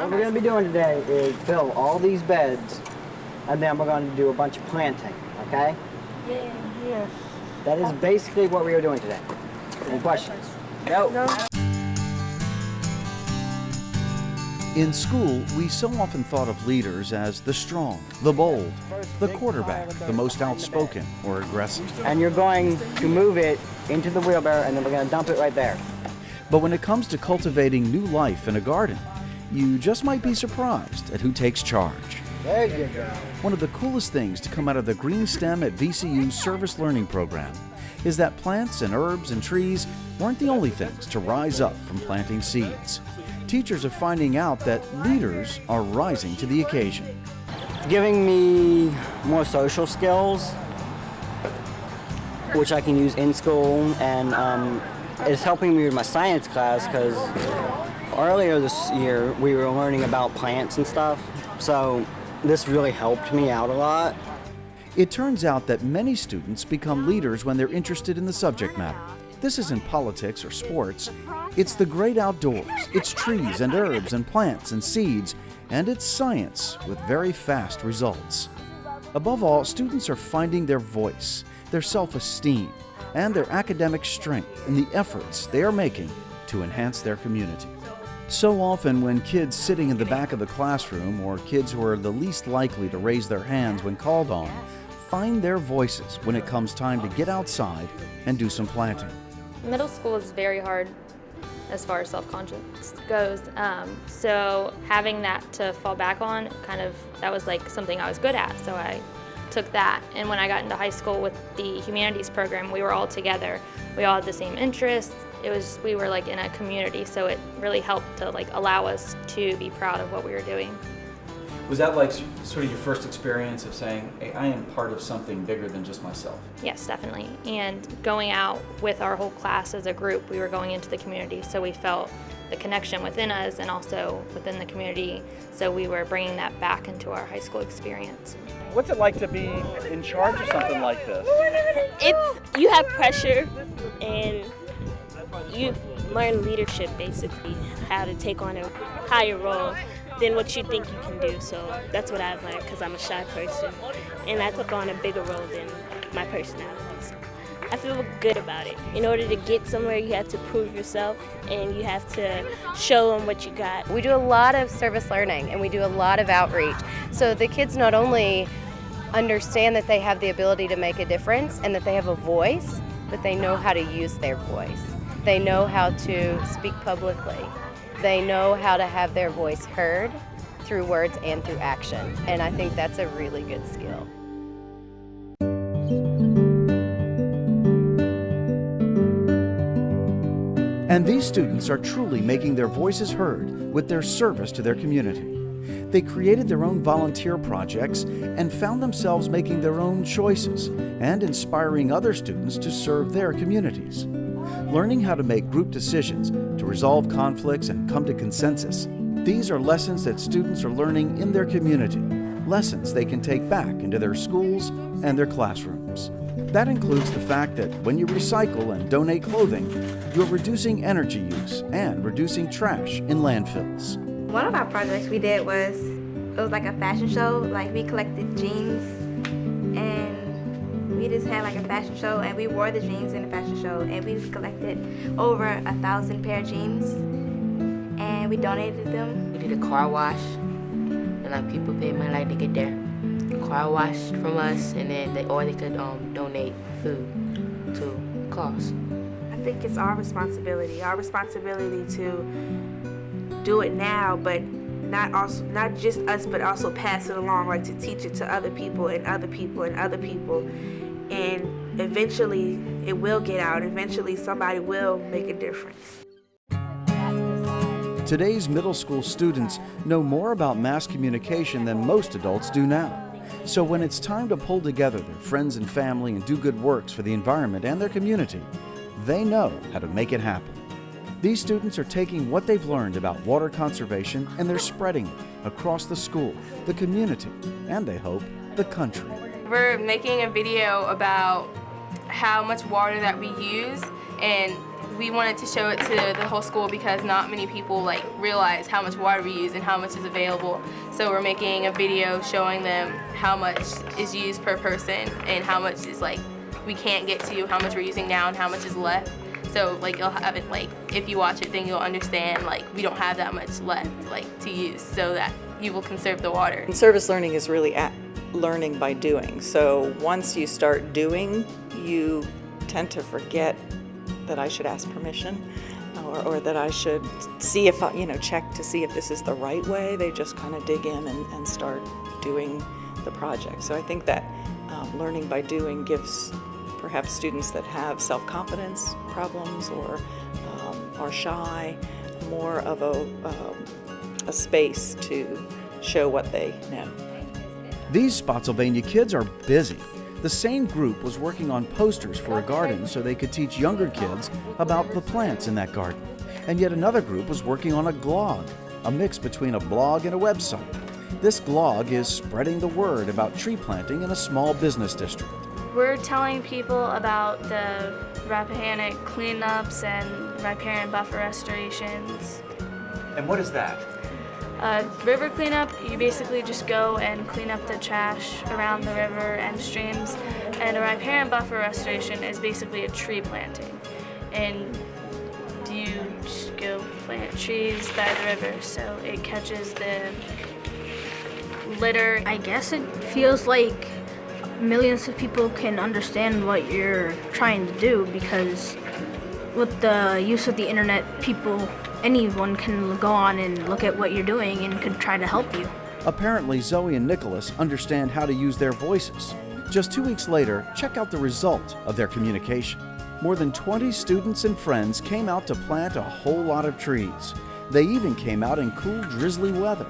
What we're going to be doing today is fill all these beds, and then we're going to do a bunch of planting, okay? Yeah. Yes. That is basically what we are doing today. Any questions? No. In school, we so often thought of leaders as the strong, the bold, the quarterback, the most outspoken or aggressive. And you're going to move it into the wheelbarrow, and then we're going to dump it right there. But when it comes to cultivating new life in a garden, you just might be surprised at who takes charge. There you go. One of the coolest things to come out of the Green STEM at VCU's Service Learning Program is that plants and herbs and trees weren't the only things to rise up from planting seeds. Teachers are finding out that leaders are rising to the occasion. Giving me more social skills, which I can use in school, and it's helping me with my science class because earlier this year we were learning about plants and stuff, so this really helped me out a lot. It turns out that many students become leaders when they're interested in the subject matter. This isn't politics or sports. It's the great outdoors. It's trees and herbs and plants and seeds, and it's science with very fast results. Above all, students are finding their voice, their self-esteem, and their academic strength in the efforts they are making to enhance their community. So often when kids sitting in the back of the classroom, or kids who are the least likely to raise their hands when called on, find their voices when it comes time to get outside and do some planting. Middle school is very hard as far as self-conscious goes, so having that to fall back on, that was like something I was good at, so I took that. And when I got into high school with the humanities program, we were all together. We all had the same interests. We were like in a community, so it really helped to like allow us to be proud of what we were doing. Was that like sort of your first experience of saying, hey, I am part of something bigger than just myself? Yes, definitely. And going out with our whole class as a group, we were going into the community, so we felt the connection within us and also within the community, so we were bringing that back into our high school experience. What's it like to be in charge of something like this? You have pressure, and you learn leadership, basically, how to take on a higher role than what you think you can do. So that's what I've learned, because I'm a shy person, and I took on a bigger role than my personality. So I feel good about it. In order to get somewhere, you have to prove yourself, and you have to show them what you got. We do a lot of service learning, and we do a lot of outreach. So the kids not only understand that they have the ability to make a difference and that they have a voice, but they know how to use their voice. They know how to speak publicly. They know how to have their voice heard through words and through action. And I think that's a really good skill. And these students are truly making their voices heard with their service to their community. They created their own volunteer projects and found themselves making their own choices and inspiring other students to serve their communities. Learning how to make group decisions, to resolve conflicts and come to consensus. These are lessons that students are learning in their community, lessons they can take back into their schools and their classrooms. That includes the fact that when you recycle and donate clothing, you're reducing energy use and reducing trash in landfills. One of our projects we did was like a fashion show. Like we collected jeans and we just had like a fashion show, and we wore the jeans in the fashion show, and we just collected over 1,000 pair of jeans and we donated them. We did a car wash, and like people paid money like to get their car washed from us, and then they could donate food to cause. I think it's our responsibility to do it now, but not just us, but also pass it along, like to teach it to other people and other people and other people. And eventually it will get out. Eventually somebody will make a difference. Today's middle school students know more about mass communication than most adults do now. So when it's time to pull together their friends and family and do good works for the environment and their community, they know how to make it happen. These students are taking what they've learned about water conservation and they're spreading it across the school, the community, and they hope, the country. We're making a video about how much water that we use and we wanted to show it to the whole school because not many people like realize how much water we use and how much is available. So we're making a video showing them how much is used per person and how much is like we can't get to, how much we're using now and how much is left. So like you'll have it like if you watch it, then you'll understand like we don't have that much left like to use, so that you will conserve the water. And service learning is really learning by doing. So once you start doing, you tend to forget that I should ask permission or that I should see if, check to see if this is the right way. They just kind of dig in and start doing the project. So I think that learning by doing gives perhaps students that have self-confidence problems or are shy more of a space to show what they know. These Spotsylvania kids are busy. The same group was working on posters for a garden so they could teach younger kids about the plants in that garden. And yet another group was working on a glog, a mix between a blog and a website. This glog is spreading the word about tree planting in a small business district. We're telling people about the Rappahannock cleanups and riparian buffer restorations. And what is that? River cleanup, you basically just go and clean up the trash around the river and streams. And a riparian buffer restoration is basically a tree planting. And you just go plant trees by the river so it catches the litter. I guess it feels like millions of people can understand what you're trying to do, because with the use of the internet, anyone can go on and look at what you're doing and could try to help you. Apparently, Zoe and Nicholas understand how to use their voices. Just 2 weeks later, check out the result of their communication. More than 20 students and friends came out to plant a whole lot of trees. They even came out in cool, drizzly weather.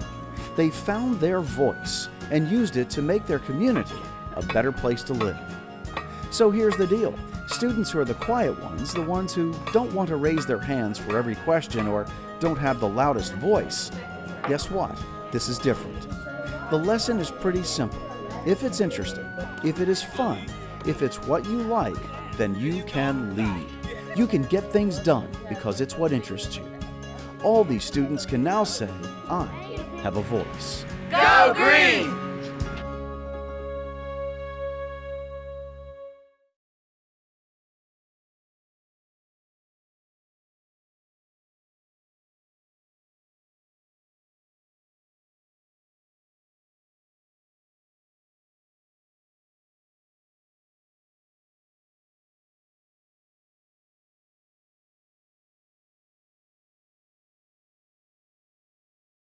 They found their voice and used it to make their community a better place to live. So here's the deal. Students who are the quiet ones, the ones who don't want to raise their hands for every question or don't have the loudest voice, guess what? This is different. The lesson is pretty simple. If it's interesting, if it is fun, if it's what you like, then you can lead. You can get things done because it's what interests you. All these students can now say, I have a voice. Go Green!